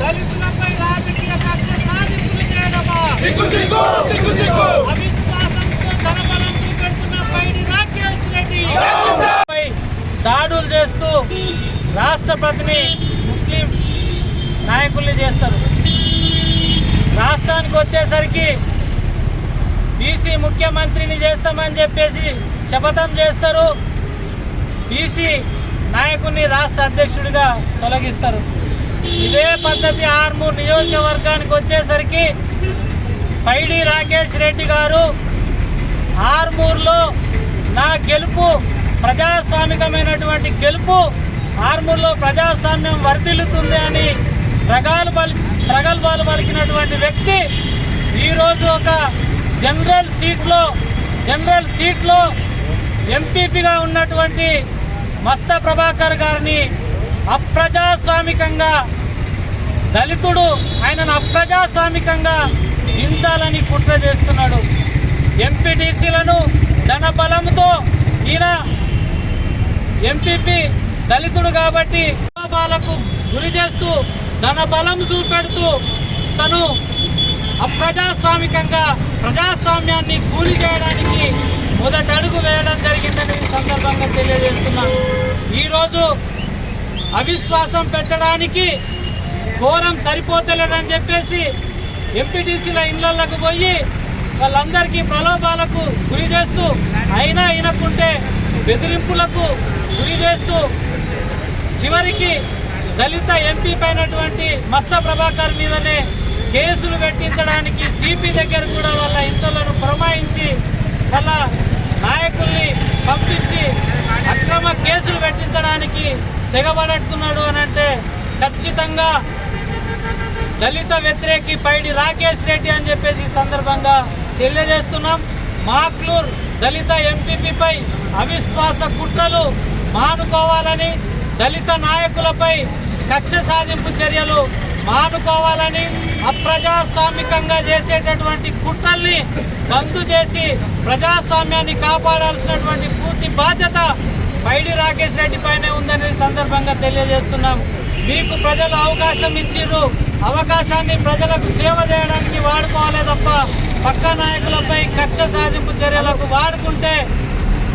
దళితులపై రాజకీయ కక్ష సాధింపులు చేయడమా? అవిశ్వాసంతో ధనబలం చూపెడుతున్న పైడి రాకేష్ రెడ్డి దాడులు చేస్తూ రాష్ట్రపతిని ముస్లిం నాయకుల్ని చేస్తారు. రాష్ట్రానికి వచ్చేసరికి బీసీ ముఖ్యమంత్రిని చేస్తామని చెప్పేసి శపథం చేస్తారు. బీసీ నాయకుడిని రాష్ట్ర అధ్యక్షుడిగా తొలగిస్తారు. ఇదే పద్ధతి ఆర్మూర్ నియోజకవర్గానికి వచ్చేసరికి పైడి రాకేష్ రెడ్డి గారు ఆర్మూర్లో నా గెలుపు ప్రజాస్వామికమైనటువంటి గెలుపు, ఆర్మూర్లో ప్రజాస్వామ్యం వర్ధిల్లుతుంది అని ప్రగల్భాలు పలికినటువంటి వ్యక్తి ఈరోజు ఒక జనరల్ సీట్లో ఎంపీపీగా ఉన్నటువంటి మస్తా ప్రభాకర్ గారిని అప్రజాస్వామికంగా దళితుడు ఆయనను అప్రజాస్వామికంగా హింసాలని కుట్ర చేస్తున్నాడు. ఎంపీటీసీలను ధన బలంతో ఈయన ఎంపీపీ దళితుడు కాబట్టి ప్రలోభాలకు గురి చేస్తూ ధన బలం చూపెడుతూ తను అప్రజాస్వామికంగా ప్రజాస్వామ్యాన్ని కూలి చేయడానికి మొదటి అడుగు వేయడం జరిగిందని సందర్భంగా తెలియజేస్తున్నాను. ఈరోజు అవిశ్వాసం పెట్టడానికి ఘోరం సరిపోతలేదని చెప్పేసి ఎంపీటీసీల ఇళ్లకు పోయి వాళ్ళందరికీ ప్రలోభాలకు గురి చేస్తూ అయినా వినకుంటే బెదిరింపులకు గురి చేస్తూ చివరికి దళిత ఎంపీ పైనటువంటి మస్తా ప్రభాకర్ మీదనే కేసులు పెట్టించడానికి సిపి దగ్గర కూడా వాళ్ళ ఇంట్లను పురమాయించి వాళ్ళ నాయకుల్ని పంపించి అక్రమ కేసులు పెట్టించడానికి తెగబడుతున్నాడు అని అంటే ఖచ్చితంగా దళిత వ్యతిరేకి పైడి రాకేష్ రెడ్డి అని చెప్పేసి సందర్భంగా తెలియజేస్తున్నాం. మాక్లూర్ దళిత ఎంపీపీపై అవిశ్వాస కుట్రలు మానుకోవాలని, దళిత నాయకులపై కక్ష సాధింపు చర్యలు మానుకోవాలని, అప్రజాస్వామికంగా చేసేటటువంటి కుట్రల్ని బంద్ చేసి ప్రజాస్వామ్యాన్ని కాపాడాల్సినటువంటి పూర్తి బాధ్యత పైడి రాకేష్ రెడ్డి పైనే ఉందనే సందర్భంగా తెలియజేస్తున్నాం. మీకు ప్రజలు అవకాశం ఇచ్చిర్రు, అవకాశాన్ని ప్రజలకు సేవ చేయడానికి వాడుకోవాలే తప్ప పక్క నాయకులపై కక్ష సాధింపు చర్యలకు వాడుకుంటే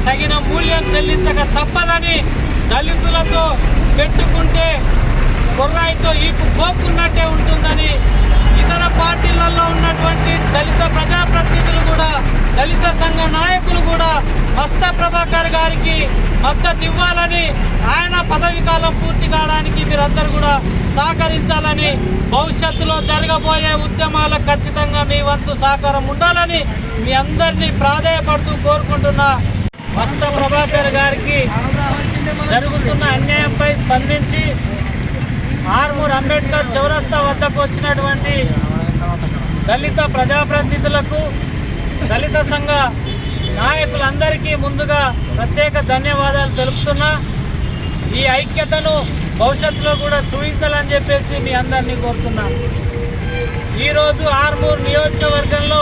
తగిన మూల్యం చెల్లించక తప్పదని, దళితులతో పెట్టుకుంటే కొర్రాయితో ఈపు పోక్కున్నట్టే ఉంటుందని ఇతర పార్టీలలో ఉన్నటువంటి దళిత ప్రజాప్రతినిధులు కూడా, దళిత సంఘ నాయకులు కూడా మస్తా ప్రభాకర్ గారికి మద్దతు ఇవ్వాలని, ఆయన పదవి కాలం పూర్తి కావడానికి మీరందరూ కూడా సహకరించాలని, భవిష్యత్తులో జరగబోయే ఉద్యమాలకు ఖచ్చితంగా మీ వంతు సహకారం ఉండాలని మీ అందరినీ ప్రాధేయపడుతూ కోరుకుంటున్నా. మస్తా ప్రభాకర్ గారికి జరుగుతున్న అన్యాయంపై స్పందించి ఆర్మూర్ అంబేద్కర్ చౌరస్తా వద్దకు వచ్చినటువంటి దళిత ప్రజాప్రతినిధులకు, దళిత సంఘ నాయకులందరికీ ముందుగా ప్రత్యేక ధన్యవాదాలు తెలుపుతున్నా. ఈ ఐక్యతను భవిష్యత్తులో కూడా చూపించాలని చెప్పేసి మీ అందరినీ కోరుతున్నా. ఈరోజు ఆర్మూర్ నియోజకవర్గంలో